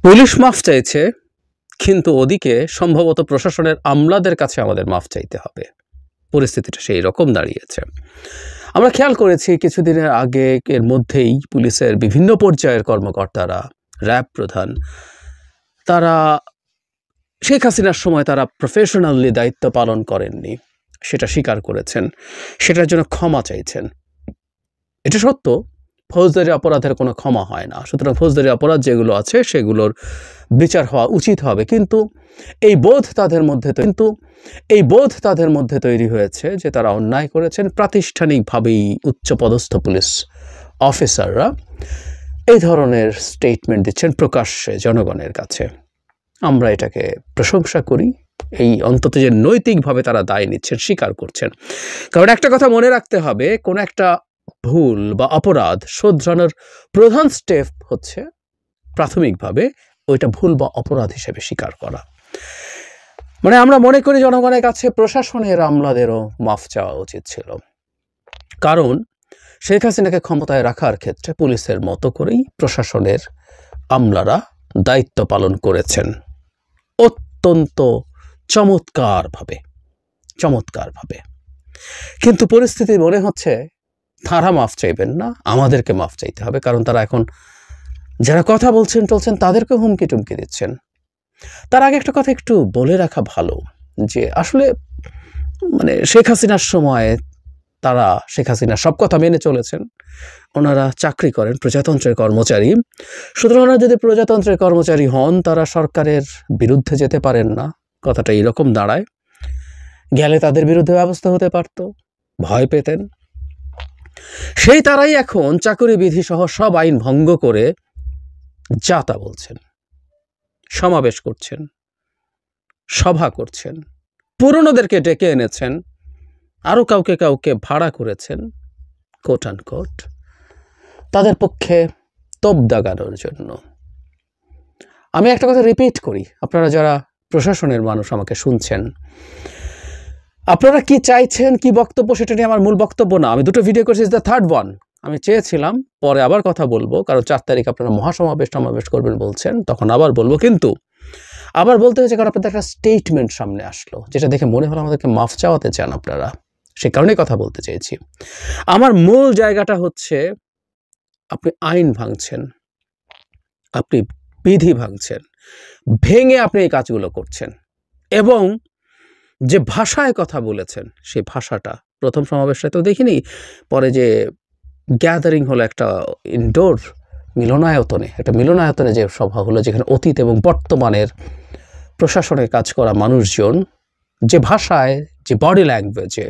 Police মাফ চাইছে, কিন্তু ওদিকে সম্ভবত প্রশাসনের আমলাদের কাছে আমাদের মাফ চাইতে হবে। পরিস্থিতিটা সেই রকম দাঁড়িয়েছে। আমরা খেয়াল করেছি কিছুদিনের আগে এর মধ্যেই পুলিশের বিভিন্ন পর্যায়ের কর্মকর্তারা, র্যাব প্রধান, তারা শেখ হাসিনার সময় তারা প্রফেশনালি দায়িত্ব পালন করেননি, সেটা স্বীকার করেছেন, সেটার জন্য ক্ষমা চাইছেন। এটা সত্য, ফৌজদারি অপরাধের কোনো ক্ষমা হয় না। সুতরাং ফৌজদারি অপরাধ যেগুলো আছে সেগুলোর বিচার হওয়া উচিত হবে। কিন্তু এই বোধ তাদের মধ্যে তৈরি হয়েছে যে তারা অন্যায় করেছেন। প্রাতিষ্ঠানিকভাবেই উচ্চপদস্থ পুলিশ অফিসাররা এই ধরনের স্টেটমেন্ট দিচ্ছেন প্রকাশ্যে জনগণের কাছে। আমরা এটাকে প্রশংসা করি, এই অন্তত যে নৈতিকভাবে তারা দায় নিচ্ছেন, স্বীকার করছেন। কারণ একটা কথা মনে রাখতে হবে, কোন একটা ভুল বা অপরাধ শোধরানোর প্রধান স্টেপ হচ্ছে প্রাথমিকভাবে ওইটা ভুল বা অপরাধ হিসেবে স্বীকার করা। মানে আমরা মনে করি জনগণের কাছে প্রশাসনের আমলাদেরও মাফ চাওয়া উচিত ছিল। কারণ শেখ হাসিনাকে ক্ষমতায় রাখার ক্ষেত্রে পুলিশের মতো করেই প্রশাসনের আমলারা দায়িত্ব পালন করেছেন অত্যন্ত চমৎকারভাবে। কিন্তু পরিস্থিতি মনে হচ্ছে তারা মাফ চাইবেন না, আমাদেরকে মাফ চাইতে হবে। কারণ তারা এখন যারা কথা বলছেন টলছেন তাদেরকে হুমকি টুমকি দিচ্ছেন। তার আগে একটা কথা একটু বলে রাখা ভালো, যে আসলে মানে শেখ হাসিনার সময় তারা শেখ হাসিনা সব কথা মেনে চলেছেন। ওনারা চাকরি করেন, প্রজাতন্ত্রের কর্মচারী। সুতরাং ওনারা যদি প্রজাতন্ত্রের কর্মচারী হন, তারা সরকারের বিরুদ্ধে যেতে পারেন না। কথাটা এরকম দাঁড়ায়। গেলে তাদের বিরুদ্ধে ব্যবস্থা হতে পারত, ভয় পেতেন। সেই তারাই এখন চাকরি বিধি সহ সব আইন ভঙ্গ করে যা তা বলছেন, সমাবেশ করছেন, সভা করছেন, পুরনোদেরকে ডেকে এনেছেন, আরো কাউকে ভাড়া করেছেন, কোট অ্যান্ড কোট, তাদের পক্ষে তোপ দাগানোর জন্য। আমি একটা কথা রিপিট করি, আপনারা যারা প্রশাসনের মানুষ আমাকে শুনছেন, আপনারা কি চাইছেন, কি বক্তব্য, সেটা নিয়ে আমার মূল বক্তব্য না। আমি দুটো ভিডিও করছি, দ্য থার্ড ওয়ান। আমি চেয়েছিলাম পরে আবার কথা বলবো, কারণ 4 তারিখ আপনারা মহাসমাবেশ করবেন বলছেন, তখন আবার বলবো। কিন্তু আবার বলতে হয়েছে কারণ আপনাদের একটা স্টেটমেন্ট সামনে আসলো, যেটা দেখে মনে হলো আমাদেরকে মাফ চাওয়াতে চান আপনারা। সে কারণেই কথা বলতে চেয়েছি। আমার মূল জায়গাটা হচ্ছে, আপনি আইন ভাঙছেন, আপনি বিধি ভাঙছেন, ভেঙে আপনি এই কাজগুলো করছেন। এবং যে ভাষায় কথা বলেছেন, সেই ভাষাটা প্রথম সমাবেশটা তো দেখিনি, পরে যে গ্যাদারিং হলো একটা ইনডোর মিলনায়তনে যে সভা হলো, যেখানে অতীত এবং বর্তমানের প্রশাসনে কাজ করা মানুষজন যে ভাষায়, যে বডি ল্যাঙ্গুয়েজে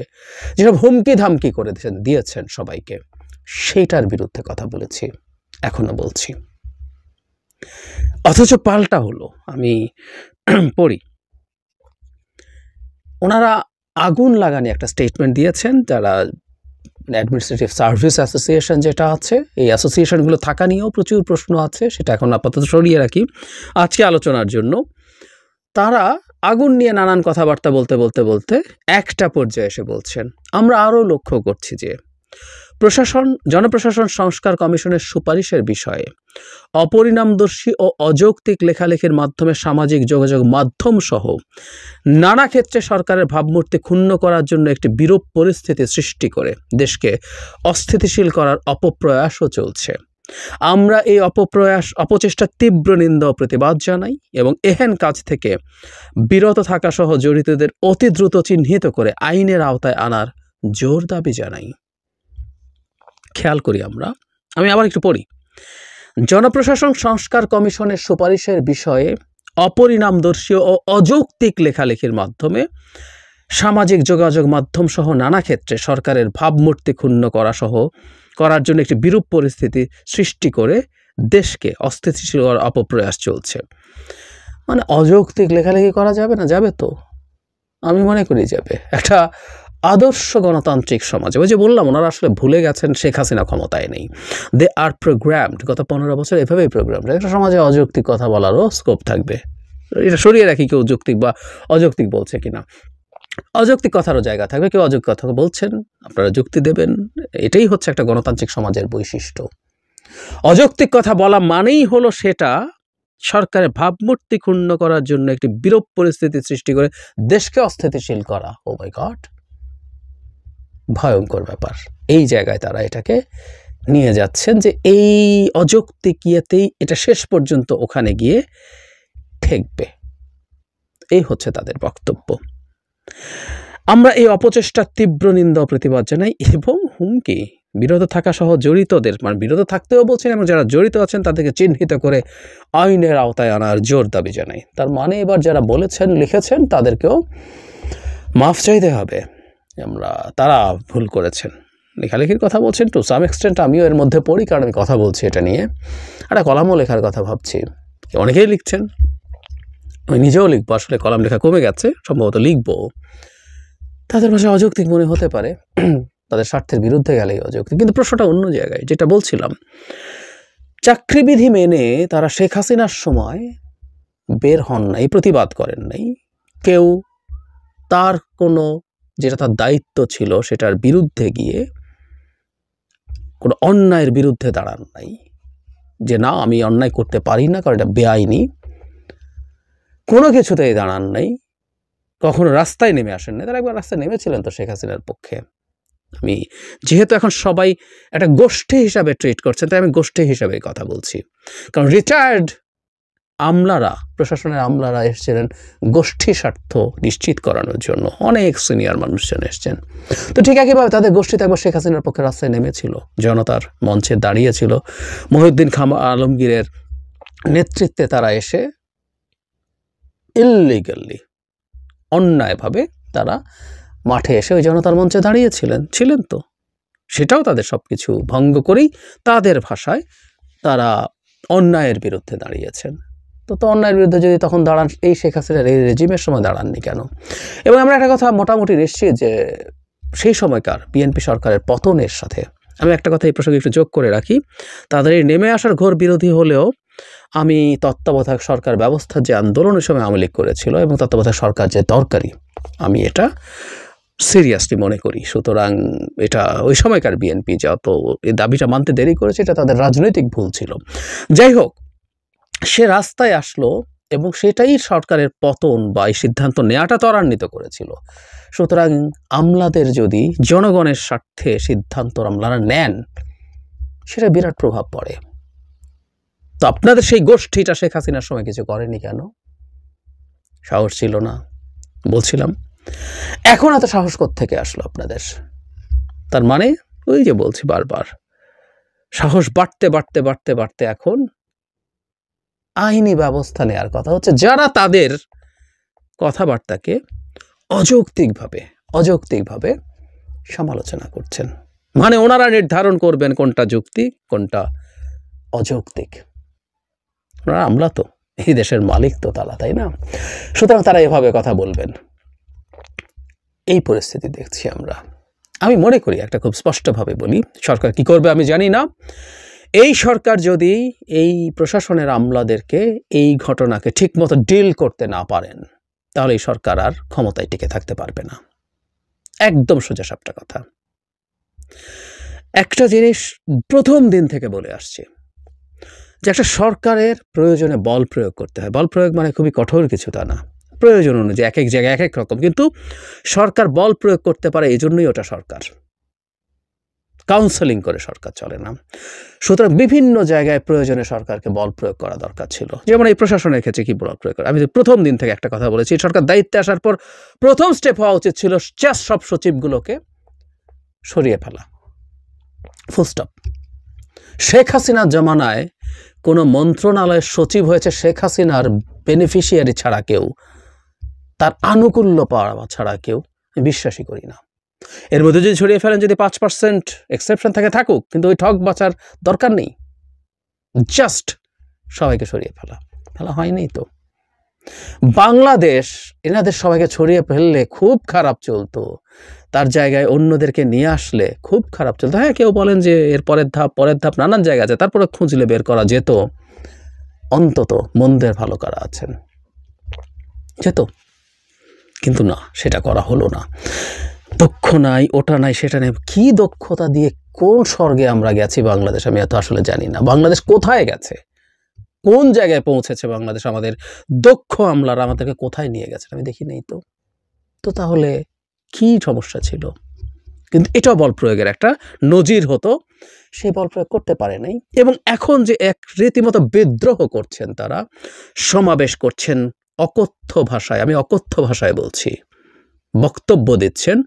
যেসব হুমকি ধামকি করে দিয়েছেন সবাইকে, সেইটার বিরুদ্ধে কথা বলেছি, এখনো বলছি। অথচ পাল্টা হলো, আমি পড়ি, ওনারা আগুন লাগানি একটা স্টেটমেন্ট দিয়েছেন। যারা অ্যাডমিনিস্ট্রেটিভ সার্ভিস অ্যাসোসিয়েশন যেটা আছে, এই অ্যাসোসিয়েশনগুলো থাকা নিয়েও প্রচুর প্রশ্ন আছে, সেটা এখন আপাতত সরিয়ে রাখি আজকে আলোচনার জন্য। তারা আগুন নিয়ে নানান কথাবার্তা বলতে একটা পর্যায়ে এসে বলছেন, আমরা আরও লক্ষ্য করছি যে জনপ্রশাসন সংস্কার কমিশনের সুপারিশের বিষয়ে অপরিণামদর্শী ও অযৌক্তিক লেখালেখির মাধ্যমে সামাজিক যোগাযোগ মাধ্যম সহ নানা ক্ষেত্রে সরকারের ভাবমূর্তি ক্ষুণ্ণ করার জন্য একটি বিরূপ পরিস্থিতি সৃষ্টি করে দেশকে অস্থিতিশীল করার অপপ্রয়াসও চলছে। আমরা এই অপচেষ্টার তীব্র নিন্দা ও প্রতিবাদ জানাই এবং এহেন কাজ থেকে বিরত থাকা সহ জড়িতদের অতি দ্রুত চিহ্নিত করে আইনের আওতায় আনার জোর দাবি জানাই। খেয়াল করি আমি আবার একটু পড়ি। জনপ্রশাসন সংস্কার কমিশনের সুপারিশের বিষয়ে অপরিণামদর্শী ও অযৌক্তিক লেখালেখির মাধ্যমে সামাজিক যোগাযোগ মাধ্যম সহ নানা ক্ষেত্রে সরকারের ভাবমূর্তি ক্ষুণ্ণ করার জন্য একটি বিরূপ পরিস্থিতি সৃষ্টি করে দেশকে অস্থিতিশীল করার অপপ্রয়াস চলছে। মানে অযৌক্তিক লেখালেখি করা যাবে না? যাবে তো, আমি মনে করি যাবে। একটা আদর্শ গণতান্ত্রিক সমাজে, ওই যে বললাম, ওনারা আসলে ভুলে গেছেন শেখ হাসিনা ক্ষমতায় নেই। দে আর প্রোগ্রামড, গত 15 বছর এভাবেই প্রোগ্রামড। একটা সমাজে অযৌক্তিক কথা বলারও স্কোপ থাকবে। এটা সরিয়ে রাখি কেউ যৌক্তিক বা অযৌক্তিক বলছে কিনা। অযৌক্তিক কথারও জায়গা থাকবে, কেউ অযৌক্তিক কথা বলছেন, আপনারা যুক্তি দেবেন। এটাই হচ্ছে একটা গণতান্ত্রিক সমাজের বৈশিষ্ট্য। অযৌক্তিক কথা বলা মানেই হলো সেটা সরকারের ভাবমূর্তি ক্ষুণ্ণ করার জন্য একটি বিরূপ পরিস্থিতি সৃষ্টি করে দেশকে অস্থিতিশীল করা। ও মাই গড, ভয়ঙ্কর ব্যাপার। এই জায়গায় তারা এটাকে নিয়ে যাচ্ছেন যে এই অযৌক্তিক ইয়েতেই এটা শেষ পর্যন্ত ওখানে গিয়ে ঠেকবে, এই হচ্ছে তাদের বক্তব্য। আমরা এই অপচেষ্টার তীব্র নিন্দা ও প্রতিবাদ জানাই এবং হুমকি বিরত থাকা সহ জড়িতদের, মানে বিরত থাকতেও বলছেন এবং যারা জড়িত আছেন তাদেরকে চিহ্নিত করে আইনের আওতায় আনার জোর দাবি জানাই। তার মানে এবার যারা বলেছেন লিখেছেন তাদেরকেও মাফ চাইতে হবে, তারা ভুল করেছেন। লেখালেখির কথা বলছেন টু সাম এক্সটেন্ট, আমিও এর মধ্যে পড়ি, কারণ আমি কথা বলছি এটা নিয়ে। একটা কলামও লেখার কথা ভাবছি, অনেকেই লিখছেন, আমি নিজেও লিখবো। আসলে কলাম লেখা কমে গেছে, সম্ভবত লিখবো। তাদের ভাষায় অযৌক্তিক মনে হতে পারে, তাদের স্বার্থের বিরুদ্ধে গেলেই অযৌক্তিক, কিন্তু প্রশ্নটা অন্য জায়গায়। যেটা বলছিলাম, চাকরিবিধি মেনে তারা শেখ হাসিনার সময় বের হন নাই, প্রতিবাদ করেন নাই, কেউ তার কোনো যেটা তার দায়িত্ব ছিল সেটার বিরুদ্ধে গিয়ে কোনো অন্যায়ের বিরুদ্ধে দাঁড়ান নাই, যে না আমি অন্যায় করতে পারি না কারণ এটা বেআইনি, কোনো কিছুতেই দাঁড়ান নাই, কখনো রাস্তায় নেমে আসেন নাই। তারা একবার রাস্তায় নেমেছিলেন তো শেখ হাসিনার পক্ষে। আমি যেহেতু এখন সবাই একটা গোষ্ঠী হিসাবে ট্রিট করছেন, তাই আমি গোষ্ঠী হিসাবে কথা বলছি, কারণ রিটায়ার্ড আমলারা, প্রশাসনের আমলারা এসেছিলেন গোষ্ঠী স্বার্থ নিশ্চিত করানোর জন্য, অনেক সিনিয়র মানুষজন এসছেন। তো ঠিক একইভাবে তাদের গোষ্ঠীতে একবার শেখ হাসিনার পক্ষে রাস্তায় নেমেছিল, জনতার মঞ্চে দাঁড়িয়েছিল। মহিউদ্দিন খান আলমগীরের নেতৃত্বে তারা এসে ইললিগালি, অন্যায়ভাবে তারা মাঠে এসে ওই জনতার মঞ্চে ছিলেন তো, সেটাও তাদের সব কিছু ভঙ্গ করেই তাদের ভাষায় তারা অন্যায়ের বিরুদ্ধে দাঁড়িয়েছেন। তো অন্যায়ের বিরুদ্ধে যদি তখন দাঁড়ান, এই শেখ হাসিনার এই রেজিমের সময় দাঁড়াননি কেন? এবং আমরা একটা কথা মোটামুটি নিশ্চিত যে সেই সময়কার বিএনপি সরকারের পতনের সাথে, আমি একটা কথা এই প্রসঙ্গে একটু যোগ করে রাখি, তাদের এই নেমে আসার ঘোর বিরোধী হলেও আমি তত্ত্বাবধায়ক সরকার ব্যবস্থার যে আন্দোলনের সময় আওয়ামী লীগ করেছিল এবং তত্ত্বাবধায়ক সরকার যে দরকারি, আমি এটা সিরিয়াসলি মনে করি। সুতরাং এটা ওই সময়কার বিএনপি যত এই দাবিটা মানতে দেরি করেছে, এটা তাদের রাজনৈতিক ভুল ছিল। যাই হোক, সে রাস্তায় আসলো এবং সেটাই সরকারের পতন বা এই সিদ্ধান্ত নেওয়াটা ত্বরান্বিত করেছিল। সুতরাং আমলাদের যদি জনগণের স্বার্থে সিদ্ধান্ত আমলারা নেন, সেটা বিরাট প্রভাব পড়ে। তো আপনাদের সেই গোষ্ঠীটা শেখ হাসিনার সময় কিছু করেনি কেন? সাহস ছিল না, বলছিলাম। এখন এত সাহস কোত্থেকে আসলো আপনাদের? তার মানে ওই যে বলছি বারবার, সাহস বাড়তে বাড়তে বাড়তে বাড়তে এখন আইনি ব্যবস্থা নেওয়ার কথা হচ্ছে, যারা তাদের কথাবার্তাকে অযৌক্তিকভাবে সমালোচনা করছেন। মানে ওনারা নির্ধারণ করবেন কোনটা যুক্তি কোনটা অযৌক্তিক। ওনারা আমলা তো, এই দেশের মালিক তো তারা, তাই না? সুতরাং তারা এভাবে কথা বলবেন। এই পরিস্থিতি দেখছি আমরা। আমি মনে করি, একটা খুব স্পষ্টভাবে বলি, সরকার কি করবে আমি জানি না। এই সরকার যদি এই প্রশাসনের আমলাদেরকে এই ঘটনাকে ঠিকমতো ডিল করতে না পারেন, তাহলে এই সরকার আর ক্ষমতায় টিকে থাকতে পারবে না। একদম সোজাসাপটা কথা। একটা জিনিস প্রথম দিন থেকে বলে আসছে, যে একটা সরকারের প্রয়োজনে বল প্রয়োগ করতে হয়। বল প্রয়োগ মানে খুবই কঠোর কিছু তা না, প্রয়োজন অনুযায়ী এক এক জায়গায় এক এক রকম, কিন্তু সরকার বল প্রয়োগ করতে পারে, এই জন্যই ওটা সরকার। কাউন্সেলিং করে সরকার চলে না। সুতরাং বিভিন্ন জায়গায় প্রয়োজনে সরকারকে বল প্রয়োগ করা দরকার ছিল। যেমন এই প্রশাসনের ক্ষেত্রে কি বল প্রয়োগ করে, আমি প্রথম দিন থেকে একটা কথা বলেছি, সরকার দায়িত্বে আসার পর প্রথম স্টেপ হওয়া উচিত ছিল সব সচিবগুলোকে সরিয়ে ফেলা, ফুল স্টপ। শেখ হাসিনার জমানায় কোনো মন্ত্রণালয়ের সচিব হয়েছে শেখ হাসিনার বেনিফিশিয়ারি ছাড়া কেউ, তার আনুকূল্য পাওয়া ছাড়া কেউ, আমি বিশ্বাসই করি না। এর মধ্যে যদি ছড়িয়ে ফেলেন, যদি 5% এক্সেপশন থাকে থাকুক, কিন্তু ওই ঠক বাঁচার দরকার নেই। জাস্ট সবাইকে সরিয়ে ফেলা হয়নি তো। বাংলাদেশ এনাদের সবাইকে ছড়িয়ে ফেললে খুব খারাপ চলতো, তার জায়গায় অন্যদেরকে নিয়ে আসলে খুব খারাপ চলতো। হ্যাঁ, কেউ বলেন যে এর পরের ধাপ নানান জায়গা আছে, তারপরে খুঁজলে বের করা যেত, অন্তত মন্দের ভালো করা আছেন, যেত। কিন্তু না, সেটা করা হলো না। দক্ষ নাই, ওটা নাই, সেটা নেই। কি দক্ষতা দিয়ে কোন স্বর্গে আমরা গেছি বাংলাদেশ, আমি এত আসলে জানি না। বাংলাদেশ কোথায় গেছে? কোন জায়গায় পৌঁছেছে বাংলাদেশ, আমাদের দক্ষ আমলারা আমাদেরকে কোথায় নিয়ে গেছে আমি দেখি নাই। তো তাহলে কি সমস্যা ছিল? কিন্তু এটাও বল প্রয়োগের একটা নজির হতো, সেই বল প্রয়োগ করতে পারে নাই। এবং এখন যে এক রীতিমতো বিদ্রোহ করছেন, তারা সমাবেশ করছেন অকথ্য ভাষায়, আমি অকথ্য ভাষায় বলছি, বক্তব্য দিচ্ছেন,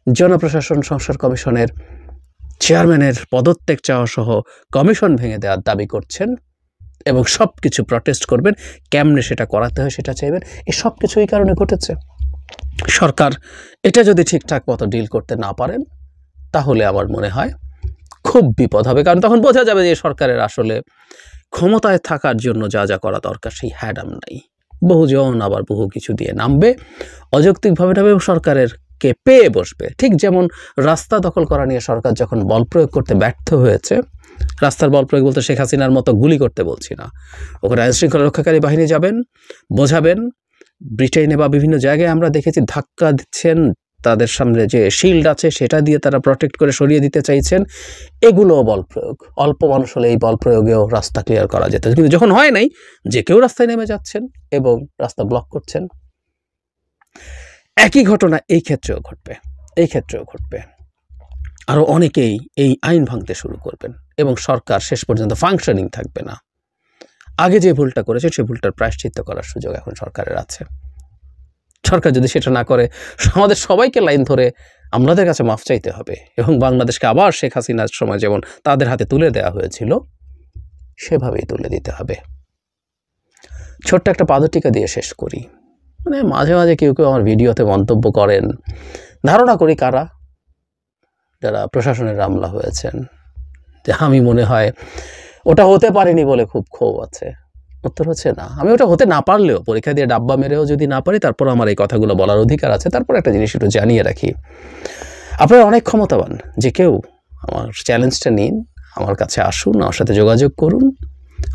জনপ্রশাসন সংস্কার কমিশনের চেয়ারম্যানের পদত্যাগ চাওয়া সহ কমিশন ভেঙে দেওয়ার দাবি করছেন এবং সব কিছু প্রটেস্ট করবেন, কেমনে সেটা করাতে হয় সেটা চাইবেন। এই সব কিছু এই কারণে ঘটেছে। সরকার এটা যদি ঠিকঠাক মতো ডিল করতে না পারেন, তাহলে আমার মনে হয় খুব বিপদ হবে। কারণ তখন বোঝা যাবে যে সরকারের আসলে ক্ষমতায় থাকার জন্য যা যা করা দরকার সেই হ্যাডাম নাই। বহুজন আবার বহু কিছু দিয়ে নামবে, অযৌক্তিকভাবে নামবে, সরকারের কে পেয়ে বসবে। ঠিক যেমন রাস্তা দখল করা নিয়ে সরকার যখন বল প্রয়োগ করতে ব্যর্থ হয়েছে, রাস্তার বল প্রয়োগ বলতে শেখ হাসিনার মতো গুলি করতে বলছি না, ওখানে আইনশৃঙ্খলা রক্ষাকারী বাহিনী যাবেন, বোঝাবেন। ব্রিটেনে বা বিভিন্ন জায়গায় আমরা দেখেছি ধাক্কা দিচ্ছেন, তাদের সামনে যে শিল্ড আছে সেটা দিয়ে তারা প্রটেক্ট করে সরিয়ে দিতে চাইছেন। এগুলোও বল প্রয়োগ। অল্প মানুষ হলে এই বল প্রয়োগেও রাস্তা ক্লিয়ার করা যেত, কিন্তু যখন হয় নাই, যে কেউ রাস্তায় নেমে যাচ্ছেন এবং রাস্তা ব্লক করছেন। একই ঘটনা এই ক্ষেত্রেও ঘটবে, এই ক্ষেত্রেও ঘটবে। আরও অনেকেই এই আইন ভাঙতে শুরু করবেন এবং সরকার শেষ পর্যন্ত ফাংশনিং থাকবে না। আগে যে ভুলটা করেছে সেই ভুলটার প্রায়শ্চিত্ত করার সুযোগ এখন সরকারের আছে। সরকার যদি সেটা না করে, আমাদের সবাইকে লাইন ধরে আমলাদের কাছে মাফ চাইতে হবে এবং বাংলাদেশকে আবার শেখ হাসিনার সময় যেমন তাদের হাতে তুলে দেওয়া হয়েছিল সেভাবেই তুলে দিতে হবে। ছোট্ট একটা পাদটিকা দিয়ে শেষ করি। মানে মাঝে মাঝে কেউ কেউ আমার ভিডিওতে মন্তব্য করেন, ধারণা করি কারা, যারা প্রশাসনের আমলা হয়েছেন, যে আমি মনে হয় ওটা হতে পারিনি বলে খুব ক্ষোভ আছে। উত্তর হচ্ছে না, আমি ওটা হতে না পারলেও, পরীক্ষা দিয়ে ডাব্বা মেরেও যদি না পারি, তারপর আমার এই কথাগুলো বলার অধিকার আছে। তারপর একটা জিনিস একটু জানিয়ে রাখি, আপনারা অনেক ক্ষমতাবান, যে কেউ আমার চ্যালেঞ্জটা নিন, আমার কাছে আসুন, আমার সাথে যোগাযোগ করুন।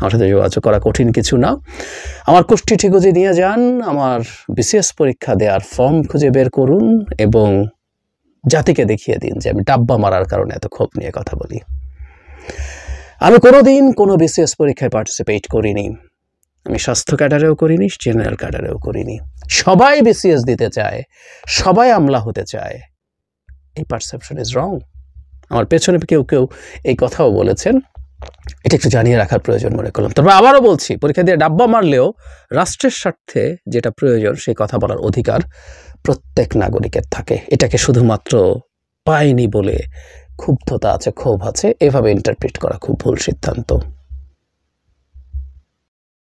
আমার সাথে যোগাযোগ করা কঠিন কিছু না। আমার কুষ্টি ঠিকুজি নিয়ে যান, আমার বিসিএস পরীক্ষা দেওয়ার ফর্ম খুঁজে বের করুন এবং জাতিকে দেখিয়ে দিন যে আমি ডাব্বা মারার কারণে এত ক্ষোভ নিয়ে কথা বলি। আমি কোনোদিন কোনো বিসিএস পরীক্ষায় পার্টিসিপেট করিনি, আমি স্বাস্থ্য ক্যাডারেও করিনি, জেনারেল ক্যাডারেও করিনি। সবাই বিসিএস দিতে চায়, সবাই আমলা হতে চায়। এই পারসেপশন ইজ রং। আমার পেছনে কেউ কেউ এই কথাও বলেছেন, এটা একটু জানিয়ে রাখার প্রয়োজন মনে করলাম। তবে আবারও বলছি, পরীক্ষা দিয়ে ডাব্বা মারলেও রাষ্ট্রের স্বার্থে যেটা প্রয়োজন সেই কথা বলার অধিকার প্রত্যেক নাগরিকের থাকে। এটাকে শুধুমাত্র পায়নি বলে ক্ষুব্ধতা আছে, ক্ষোভ আছে, এভাবে ইন্টারপ্রিট করা খুব ভুল সিদ্ধান্ত।